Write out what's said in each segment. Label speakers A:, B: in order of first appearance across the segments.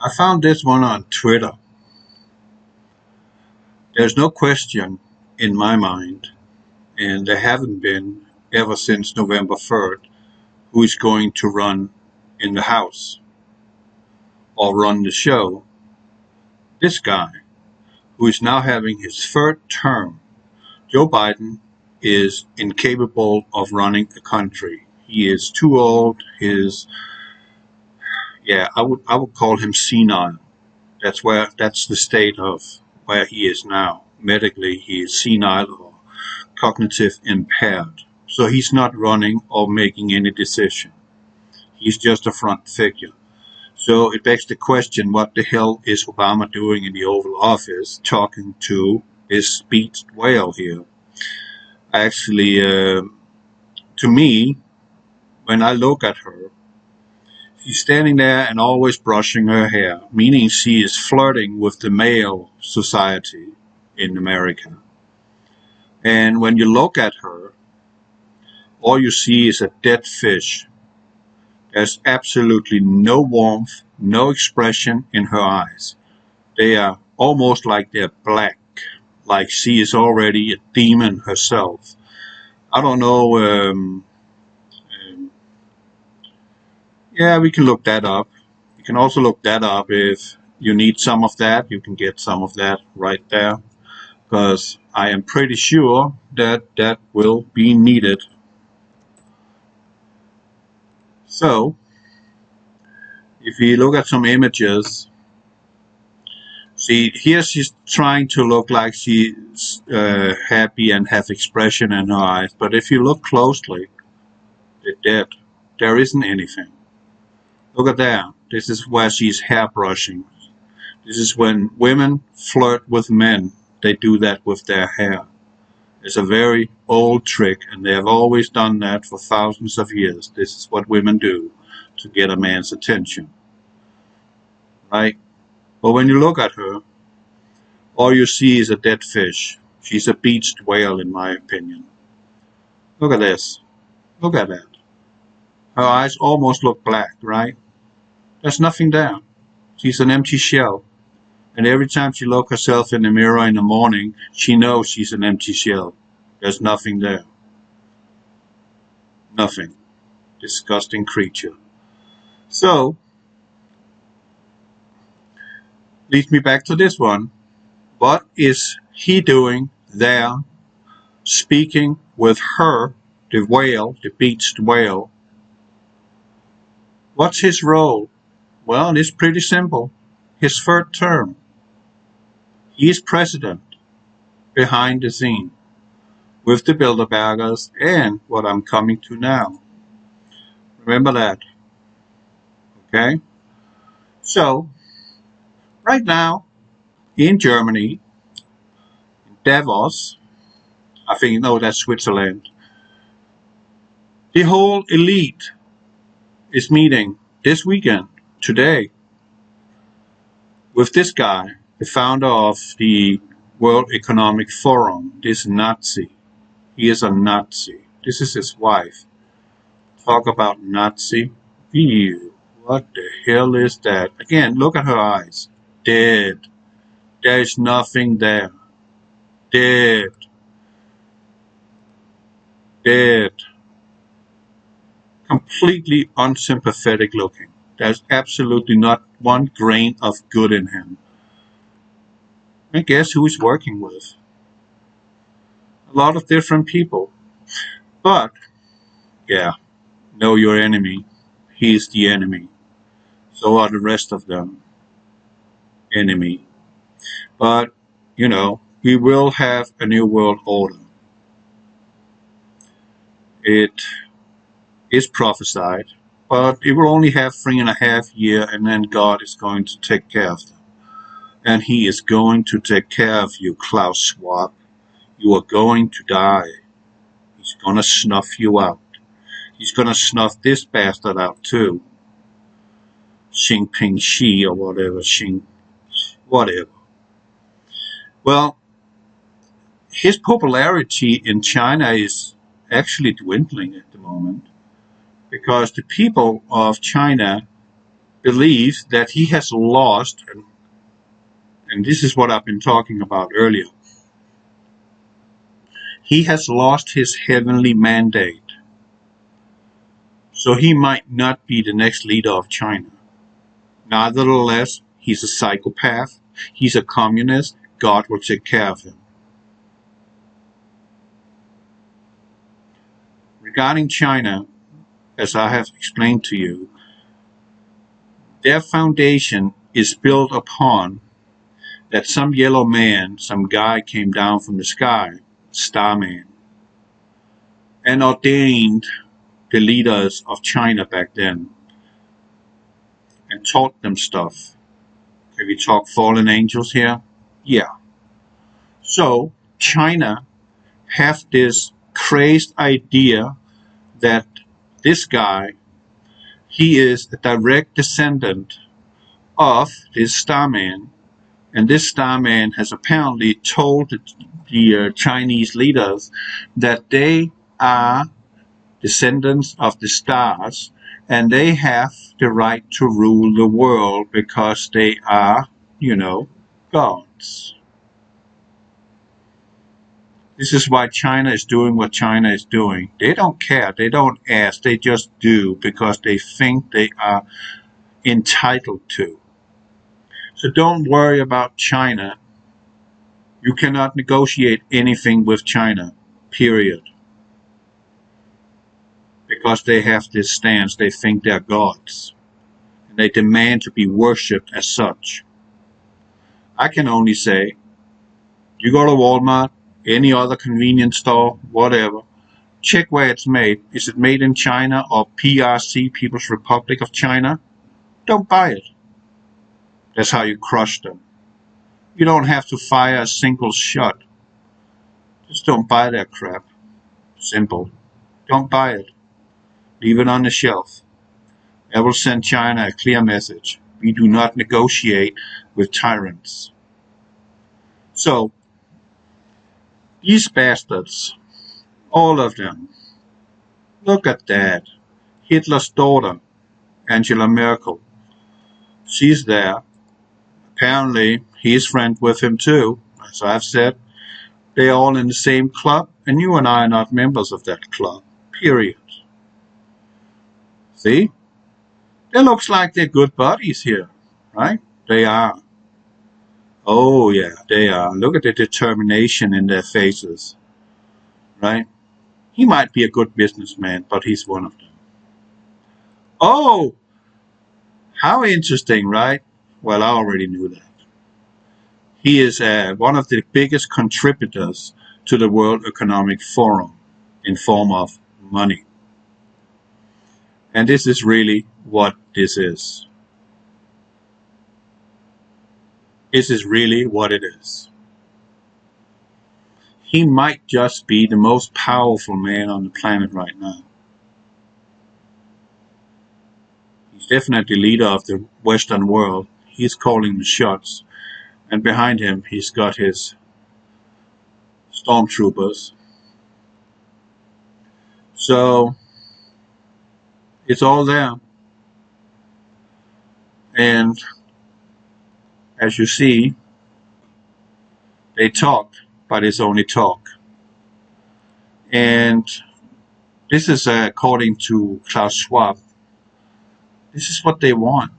A: I found this one on Twitter. There's no question in my mind, and there haven't been ever since November 3rd, who is going to run in the House or run the show. This guy, who is now having his third term. Joe Biden is incapable of running a country. He is too old. I would call him senile. That's the state of where he is now. Medically, he is senile or cognitive impaired. So he's not running or making any decision. He's just a front figure. So it begs the question, what the hell is Obama doing in the Oval Office talking to this beached whale here? Actually, to me, when I look at her, she's standing there and always brushing her hair, meaning she is flirting with the male society in America. And when you look at her, all you see is a dead fish. There's absolutely no warmth, no expression in her eyes. They are almost like they're black, like she is already a demon herself. I don't know. We can look that up. You can also look that up if you need some of that. You can get some of that right there, because I am pretty sure that that will be needed. So, if you look at some images, see, here she's trying to look like she's happy and have expression in her eyes. But if you look closely, they're dead. There isn't anything. Look at that. This is where she's hairbrushing. This is when women flirt with men. They do that with their hair. It's a very old trick, and they have always done that for thousands of years. This is what women do to get a man's attention. Right? But when you look at her, all you see is a dead fish. She's a beached whale, in my opinion. Look at this. Look at that. Her eyes almost look black, right? There's nothing there. She's an empty shell. And every time she looks herself in the mirror in the morning, she knows she's an empty shell. There's nothing there. Nothing. Disgusting creature. So, leads me back to this one. What is he doing there, speaking with her, the whale, the beached whale? What's his role? Well, it's pretty simple. His third term. He's president, behind the scene, with the Bilderbergers and what I'm coming to now. Remember that. Okay? So, right now, in Germany, in Davos, I think, no, that's Switzerland, the whole elite is meeting this weekend, today, with this guy, the founder of the World Economic Forum, this Nazi. He is a Nazi. This is his wife. Talk about Nazi. Ew, what the hell is that? Again, look at her eyes. Dead. There is nothing there. Dead. Dead. Completely unsympathetic looking. There's absolutely not one grain of good in him. And guess who he's working with? A lot of different people. But, yeah, know your enemy. He is the enemy. So are the rest of them. Enemy. But, we will have a new world order. It is prophesied, but it will only have 3.5 years, and then God is going to take care of them. And he is going to take care of you, Klaus Schwab. You are going to die. He's going to snuff you out. He's going to snuff this bastard out too. Xing Ping Shi or whatever. Whatever. Well, his popularity in China is actually dwindling at the moment, because the people of China believes that he has lost, and this is what I've been talking about earlier, he has lost his heavenly mandate. So he might not be the next leader of China. Nevertheless, he's a psychopath, he's a communist, God will take care of him. Regarding China, as I have explained to you, their foundation is built upon that some yellow man, some guy came down from the sky, Starman, and ordained the leaders of China back then and taught them stuff. Have we talk fallen angels here? Yeah. So China have this crazed idea that this guy, he is a direct descendant of this Starman, and this Starman has apparently told the Chinese leaders that they are descendants of the stars, and they have the right to rule the world because they are, gods. This is why China is doing what China is doing. They don't care. They don't ask. They just do because they think they are entitled to. So don't worry about China. You cannot negotiate anything with China, period. Because they have this stance, they think they're gods. And they demand to be worshipped as such. I can only say, you go to Walmart, any other convenience store, whatever, check where it's made. Is it made in China or PRC, People's Republic of China? Don't buy it. That's how you crush them. You don't have to fire a single shot. Just don't buy that crap. Simple. Don't buy it. Leave it on the shelf. I will send China a clear message. We do not negotiate with tyrants. So, these bastards, all of them, look at that. Hitler's daughter, Angela Merkel. She's there. Apparently, he's friends with him too. As I've said, they're all in the same club, and you and I are not members of that club. Period. See? It looks like they're good buddies here, right? They are. Oh, yeah, they are. Look at the determination in their faces, right? He might be a good businessman, but he's one of them. Oh, how interesting, right? Well, I already knew that. He is one of the biggest contributors to the World Economic Forum in form of money. And this is really what this is. This is really what it is. He might just be the most powerful man on the planet right now. He's definitely leader of the Western world. He's calling the shots. And behind him, he's got his stormtroopers. So, it's all there. And as you see, they talk, but it's only talk. And this is according to Klaus Schwab. This is what they want.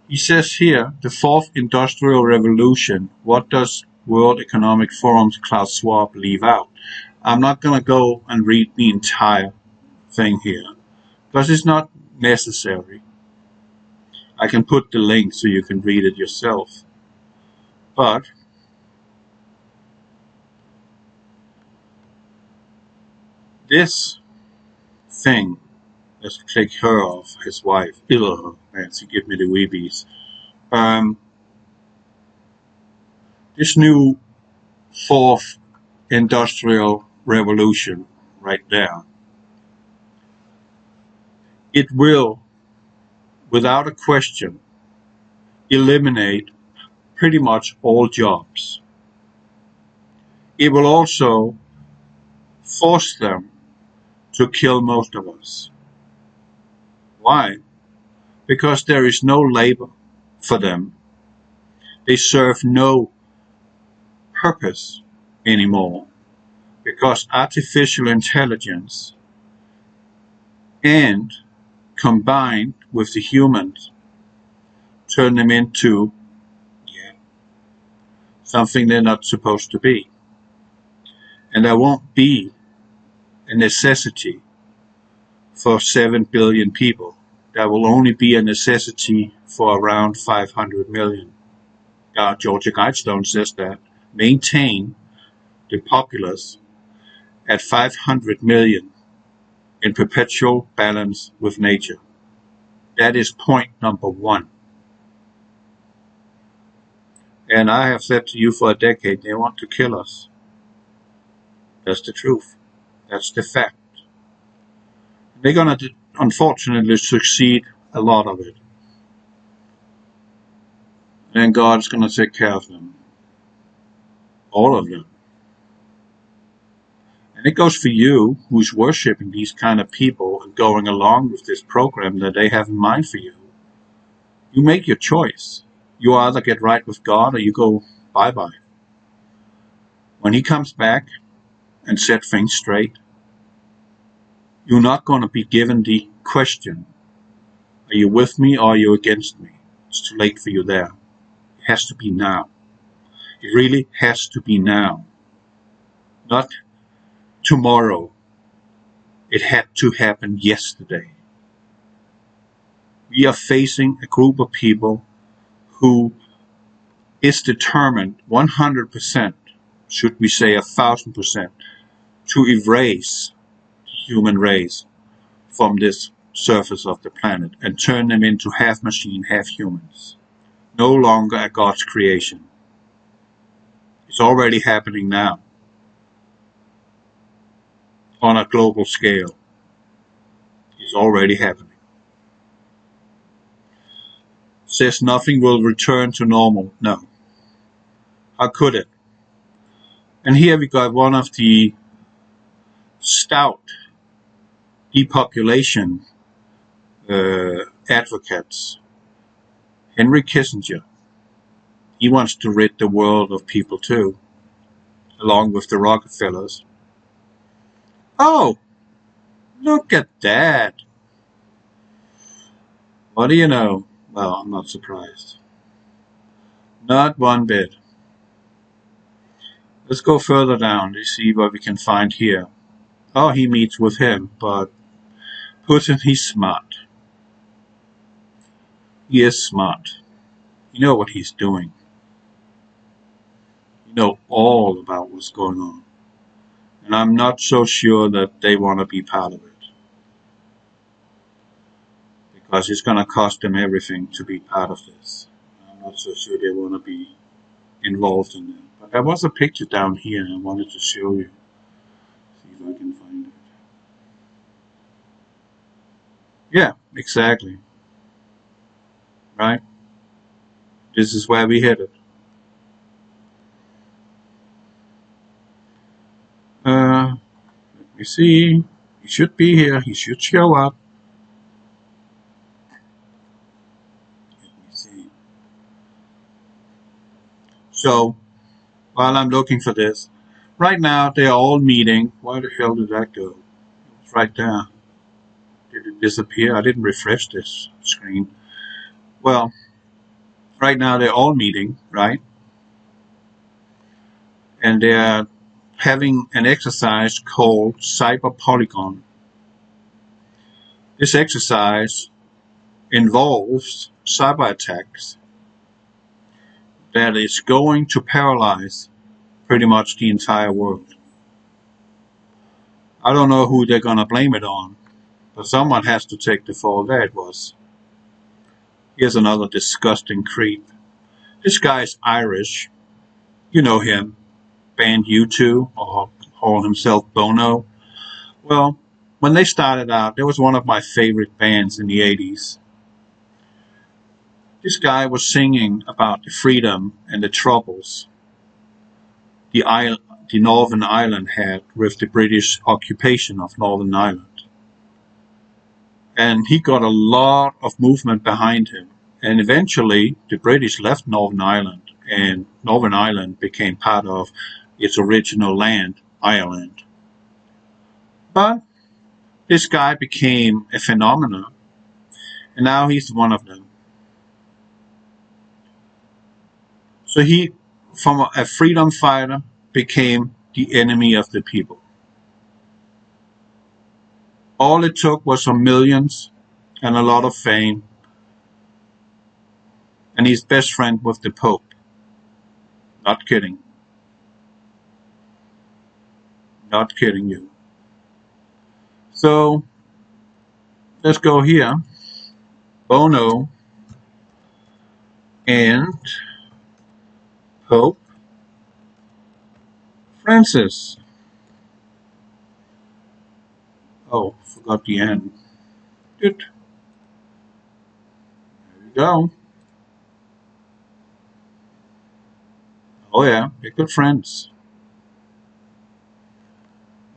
A: He says here, the fourth industrial revolution. What does World Economic Forum's Klaus Schwab leave out? I'm not going to go and read the entire thing here because it's not necessary. I can put the link so you can read it yourself. But this thing, let's click her off, his wife. Ugh, man, she give me the weebies. This new fourth industrial revolution right there, it will, without a question, eliminate pretty much all jobs. It will also force them to kill most of us. Why? because there is no labor for them. They serve no purpose anymore, because artificial intelligence and combined with the humans turn them into something they're not supposed to be. And there won't be a necessity for 7 billion people. There will only be a necessity for around 500 million. Georgia Guidestone says that. Maintain the populace at 500 million in perpetual balance with nature. That is point number one. And I have said to you for a decade, they want to kill us. That's the truth. That's the fact. They're going to, unfortunately, succeed a lot of it. And God's going to take care of them. All of them. And it goes for you, who's worshiping these kind of people and going along with this program that they have in mind for you. You make your choice. You either get right with God or you go bye-bye. When He comes back and set things straight, you're not going to be given the question, are you with me or are you against me? It's too late for you there. It has to be now. It really has to be now. Not tomorrow. It had to happen yesterday. We are facing a group of people who is determined 100%, should we say 1,000%, to erase the human race from this surface of the planet and turn them into half machine, half humans. No longer a God's creation. It's already happening now on a global scale. It's already happening. Says nothing will return to normal. No. How could it? And here we got one of the stout depopulation advocates, Henry Kissinger. He wants to rid the world of people too, along with the Rockefellers. Oh, look at that. What do you know? Well, I'm not surprised. Not one bit. Let's go further down to see what we can find here. Oh, he meets with him, but Putin, he's smart. He is smart. You know what he's doing. You know all about what's going on. And I'm not so sure that they want to be part of it. Because it's going to cost them everything to be part of this. I'm not so sure they want to be involved in it. But there was a picture down here I wanted to show you. See if I can find it. Yeah, exactly. Right? This is where we headed. Let me see. He should be here. He should show up. Let me see. So, while I'm looking for this, right now they are all meeting. Where the hell did that go? It's right there. Did it disappear? I didn't refresh this screen. Well, right now they're all meeting, right? And they're having an exercise called Cyber Polygon. This exercise involves cyber attacks that is going to paralyze pretty much the entire world. I don't know who they're going to blame it on, but someone has to take the fall. There it was. Here's another disgusting creep. This guy's Irish. You know him. Band U2, or call himself Bono. Well, when they started out, there was one of my favorite bands in the 80s. This guy was singing about the freedom and the troubles the Northern Ireland had with the British occupation of Northern Ireland. And he got a lot of movement behind him. And eventually, the British left Northern Ireland, and Northern Ireland became part of its original land, Ireland. But this guy became a phenomenon, and now he's one of them. So he, from a freedom fighter, became the enemy of the people. All it took was some millions and a lot of fame, and he's best friend with the Pope. Not kidding. Not kidding you. So, let's go here. Bono and Pope Francis. Oh, forgot the end. Good. There you go. Oh yeah, they're good friends.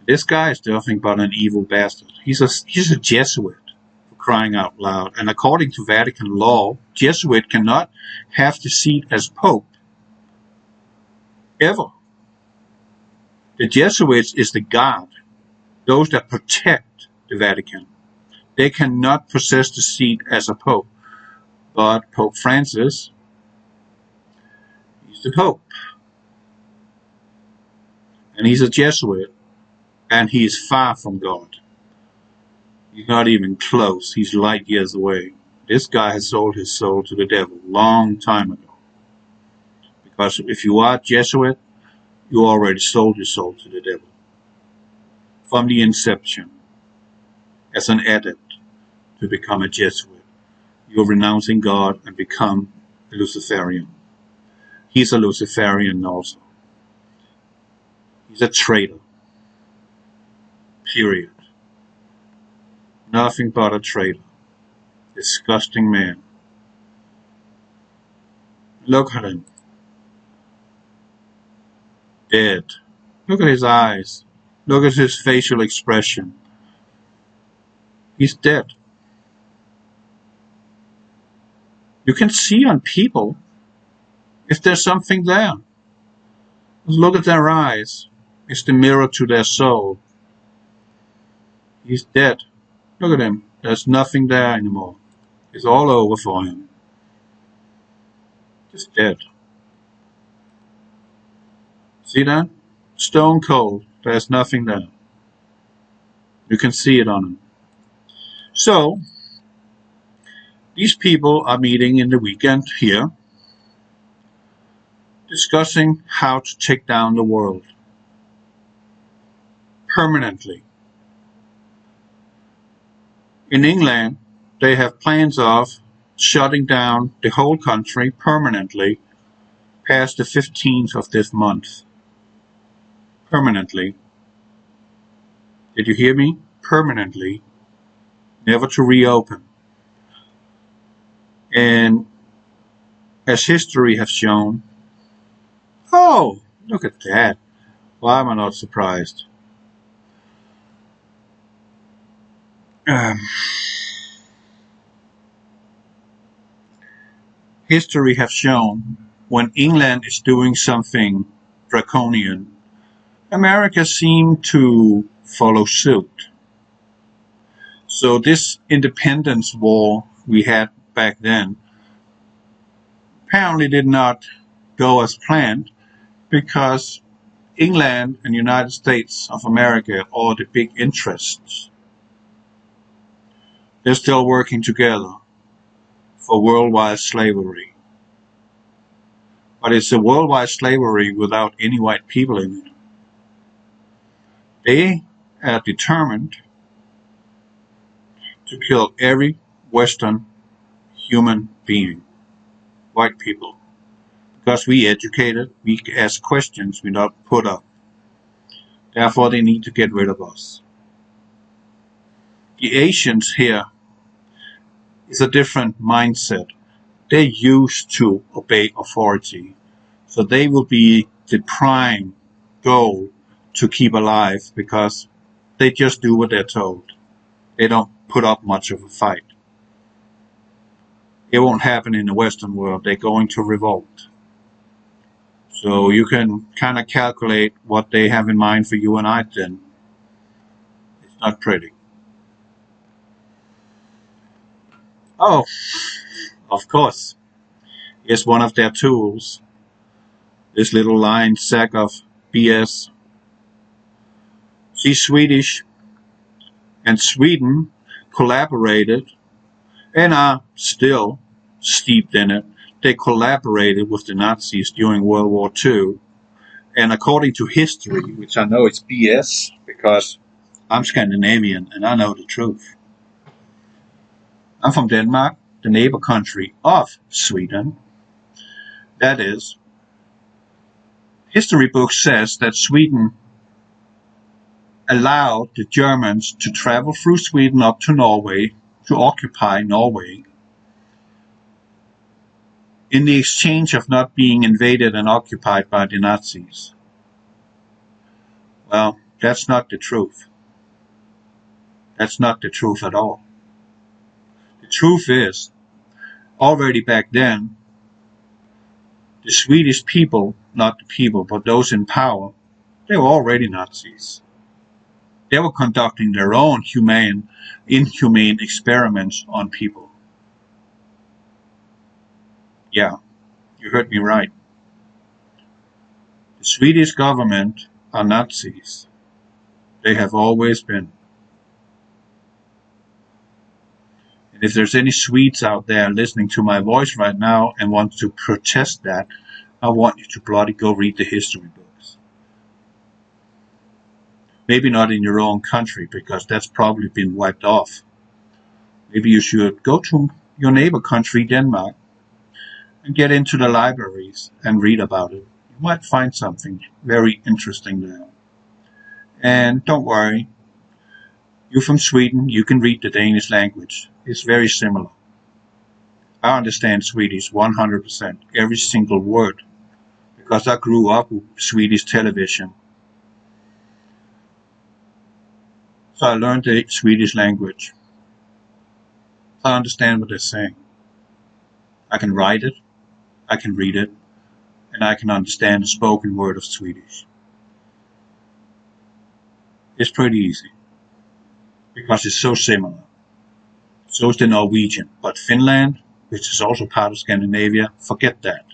A: This guy is nothing but an evil bastard. He's a Jesuit, for crying out loud. And according to Vatican law, Jesuit cannot have the seat as Pope. Ever. The Jesuits is the guard, those that protect the Vatican. They cannot possess the seat as a Pope. But Pope Francis, he's the Pope. And he's a Jesuit. And he is far from God. He's not even close. He's light years away. This guy has sold his soul to the devil long time ago. Because if you are a Jesuit, you already sold your soul to the devil. From the inception, as an adept to become a Jesuit, you're renouncing God and become a Luciferian. He's a Luciferian also. He's a traitor. Period. Nothing but a traitor. Disgusting man. Look at him. Dead. Look at his eyes. Look at his facial expression. He's dead. You can see on people if there's something there. Look at their eyes. It's the mirror to their soul. He's dead. Look at him. There's nothing there anymore. It's all over for him. Just dead. See that? Stone cold. There's nothing there. You can see it on him. So, these people are meeting in the weekend here, discussing how to take down the world. Permanently. In England, they have plans of shutting down the whole country permanently past the 15th of this month. Permanently. Did you hear me? Permanently. Never to reopen. And as history has shown, oh, look at that. Why am I not surprised? History has shown when England is doing something draconian, America seemed to follow suit. So this independence war we had back then apparently did not go as planned, because England and United States of America are the big interests. They're still working together for worldwide slavery. But it's a worldwide slavery without any white people in it. They are determined to kill every Western human being, white people. Because we educated, we ask questions, we not put up. Therefore they need to get rid of us. The Asians here is a different mindset. They're used to obey authority. So they will be the prime goal to keep alive, because they just do what they're told. They don't put up much of a fight. It won't happen in the Western world. They're going to revolt. So you can kind of calculate what they have in mind for you and I then. It's not pretty. Oh, of course. Here's one of their tools. This little lying sack of BS. She's Swedish, and Sweden collaborated and are still steeped in it. They collaborated with the Nazis during World War II. And according to history, which I know is BS because I'm Scandinavian and I know the truth. I'm from Denmark, the neighbor country of Sweden. That is, history book says that Sweden allowed the Germans to travel through Sweden up to Norway to occupy Norway in the exchange of not being invaded and occupied by the Nazis. Well, that's not the truth. That's not the truth at all. The truth is, already back then, the Swedish people, not the people, but those in power, they were already Nazis. They were conducting their own inhumane experiments on people. Yeah, you heard me right. The Swedish government are Nazis. They have always been. And if there's any Swedes out there listening to my voice right now and want to protest that, I want you to bloody go read the history books. Maybe not in your own country, because that's probably been wiped off. Maybe you should go to your neighbor country, Denmark, and get into the libraries and read about it. You might find something very interesting there. And don't worry, you're from Sweden, you can read the Danish language. It's very similar. I understand Swedish 100%, every single word, because I grew up with Swedish television. So I learned the Swedish language. I understand what they're saying. I can write it, I can read it, and I can understand the spoken word of Swedish. It's pretty easy, because it's so similar. So is the Norwegian. But Finland, which is also part of Scandinavia, forget that.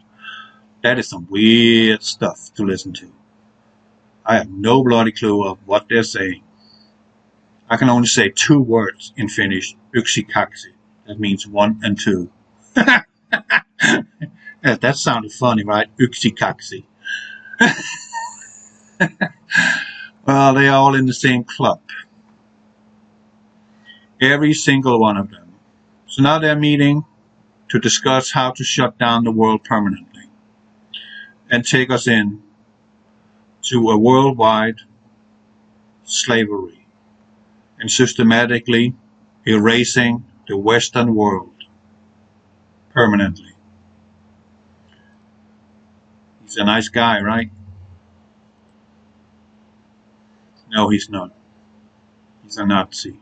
A: That is some weird stuff to listen to. I have no bloody clue of what they're saying. I can only say 2 words in Finnish, yksi kaksi. That means 1 and 2. Yeah, that sounded funny, right? Yksi kaksi. Well, they are all in the same club. Every single one of them. So now they're meeting to discuss how to shut down the world permanently and take us in to a worldwide slavery and systematically erasing the Western world permanently. He's a nice guy, right? No, he's not. He's a Nazi.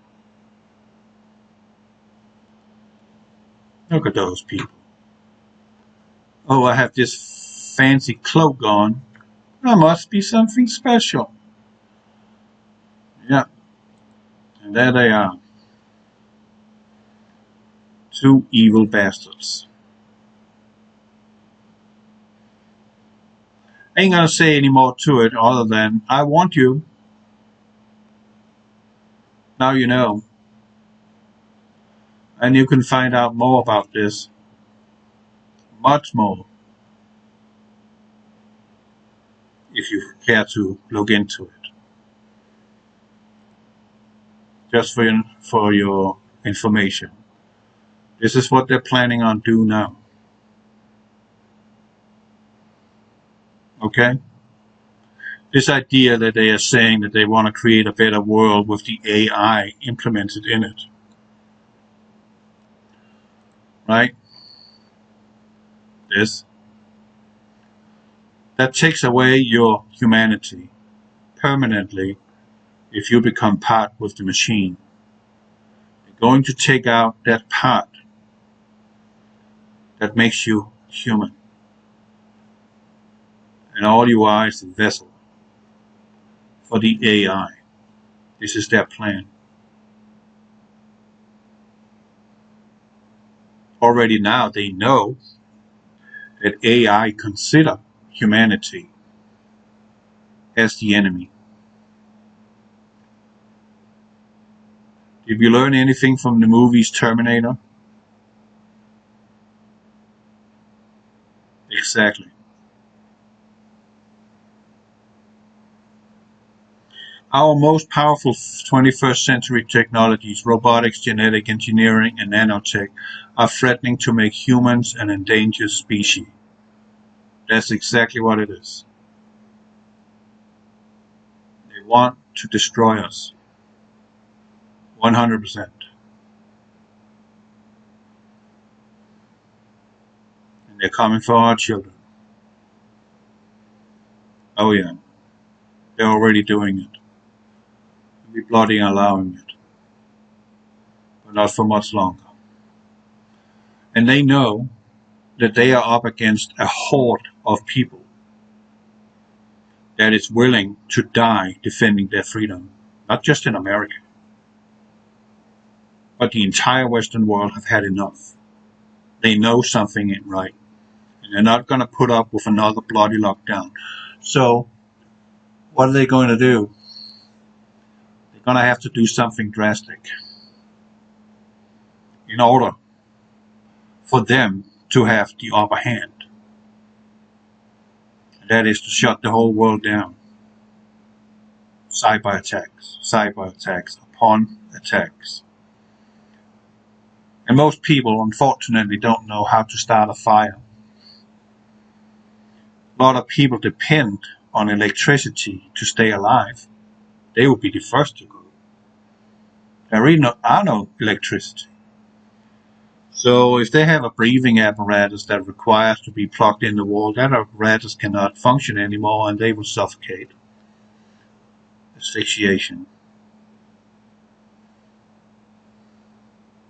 A: Look at those people. Oh, I have this fancy cloak on. That must be something special. Yeah. And there they are. 2 evil bastards. I ain't gonna say any more to it other than I want you. Now you know. And you can find out more about this. Much more. If you care to look into it. Just for your information. This is what they're planning on doing now. Okay? This idea that they are saying that they want to create a better world with the AI implemented in it. Right? This. That takes away your humanity permanently if you become part with the machine. Going to take out that part that makes you human. And all you are is a vessel for the AI. This is their plan. Already now they know that AI consider humanity as the enemy. Did you learn anything from the movies Terminator? Exactly. Our most powerful 21st century technologies, robotics, genetic engineering, and nanotech, are threatening to make humans an endangered species. That's exactly what it is. They want to destroy us. 100%. And they're coming for our children. Oh yeah. They're already doing it. We're bloody allowing it. But not for much longer. And they know that they are up against a horde of people that is willing to die defending their freedom. Not just in America, but the entire Western world have had enough. They know something ain't right. And they're not going to put up with another bloody lockdown. So, what are they going to do? They're going to have to do something drastic in order for them to have the upper hand. And that is to shut the whole world down. Cyber attacks upon attacks. And most people, unfortunately, don't know how to start a fire. A lot of people depend on electricity to stay alive. They will be the first to go. There really are no electricity. So if they have a breathing apparatus that requires to be plugged in the wall, that apparatus cannot function anymore and they will suffocate. Asphyxiation.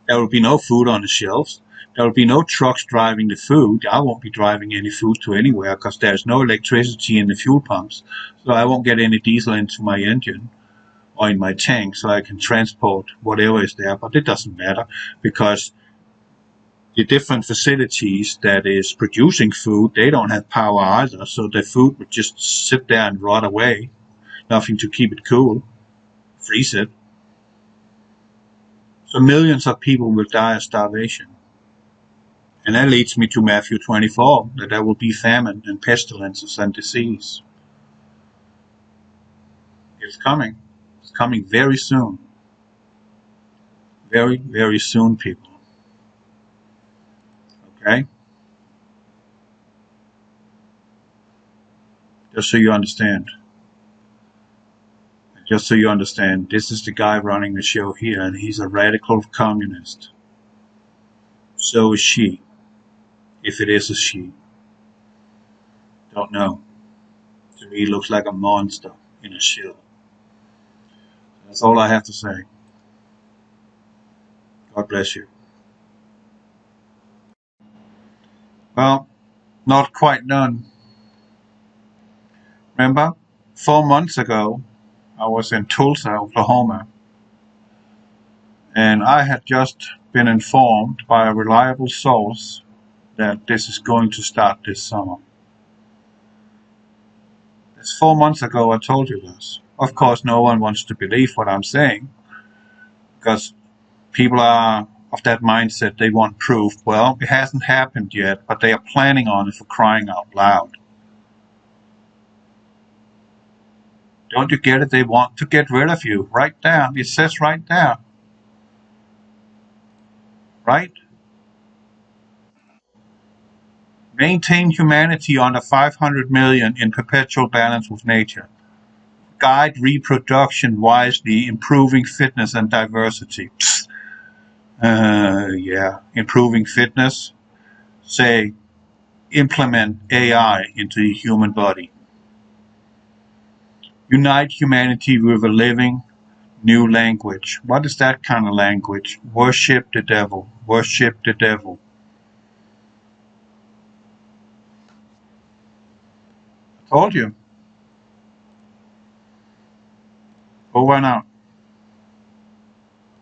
A: There will be no food on the shelves. There will be no trucks driving the food. I won't be driving any food to anywhere because there's no electricity in the fuel pumps. So I won't get any diesel into my engine or in my tank so I can transport whatever is there. But it doesn't matter because the different facilities that is producing food, they don't have power either. So the food would just sit there and rot away. Nothing to keep it cool. Freeze it. So millions of people will die of starvation. And that leads me to Matthew 24, that there will be famine and pestilences and disease. It's coming. It's coming very soon. Very, very soon, people. Okay? Just so you understand. Just so you understand, this is the guy running the show here, and he's a radical communist. So is she. If it is a she. Don't know. To me, he looks like a monster in a shell. That's all I have to say. God bless you. Well, not quite done. Remember, 4 months ago, I was in Tulsa, Oklahoma, and I had just been informed by a reliable source that this is going to start this summer. It's 4 months ago I told you this. Of course, no one wants to believe what I'm saying because people are of that mindset. They want proof. Well, it hasn't happened yet, but they are planning on it, for crying out loud. Don't you get it? They want to get rid of you. Right there. It says right there. Right? Maintain humanity under 500 million in perpetual balance with nature. Guide reproduction wisely, improving fitness and diversity. Yeah, improving fitness. Say, implement AI into the human body. Unite humanity with a living, New language. What is that kind of language? Worship the devil. Worship the devil. I told you. Over and out.